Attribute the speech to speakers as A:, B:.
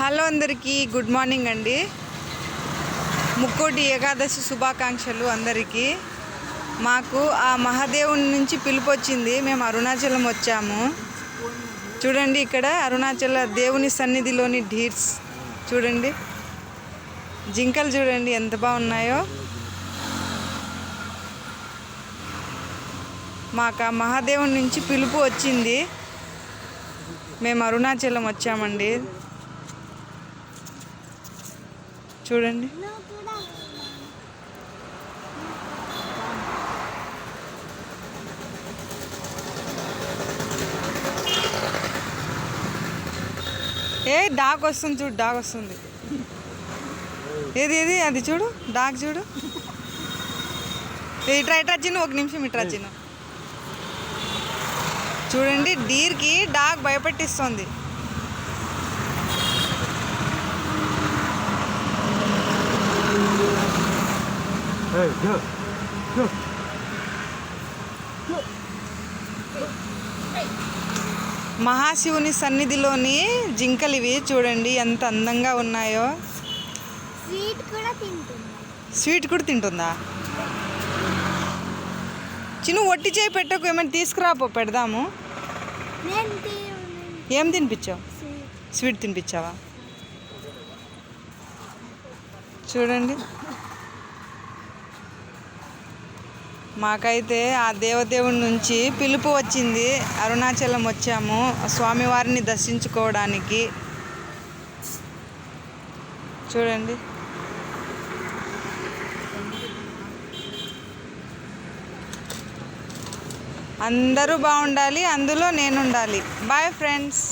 A: Hello అందరికీ good morning అండి. ముక్కోటి ఏకాదశి శుభాకాంక్షలు అందరికీ. మాకు ఆ మహాదేవుని నుంచి పిలుపు వచ్చింది. మేము అరుణాచలం వచ్చాము. చూడండి, ఇక్కడ అరుణాచల దేవుని సన్నిధిలోని డీర్స్ చూడండి, జింకలు చూడండి ఎంత బాగున్నాయో. మాకు ఆ మహాదేవుని నుంచి పిలుపు వచ్చింది. మేము అరుణాచలం వచ్చామండి. చూడండి, డాగ్ వస్తుంది చూడు, డాగ్ వస్తుంది. ఏది ఏది అది చూడు, డాగ్ చూడు. ఇట్రా ఇట్రా చిన్న, ఒక నిమిషం ఇట్రా చిన్న. చూడండి, డీర్కి డాగ్ భయపెట్టిస్తుంది. మహాశివుని సన్నిధిలోని జింకలు ఇవి చూడండి ఎంత అందంగా ఉన్నాయో. స్వీట్ కూడా తింటుందా? చిన్న ఒట్టి చేయి పెట్టకు, ఏమైనా తీసుకురాపో పెడదాము. ఏం తినిపించావు? స్వీట్ తినిపించావా? చూడండి, మాకైతే ఆ దేవదేవుడి నుంచి పిలుపు వచ్చింది. అరుణాచలం వచ్చాము స్వామివారిని దర్శించుకోవడానికి. చూడండి, అందరూ బాగుండాలి, అందులో నేను ఉండాలి. Boy friends.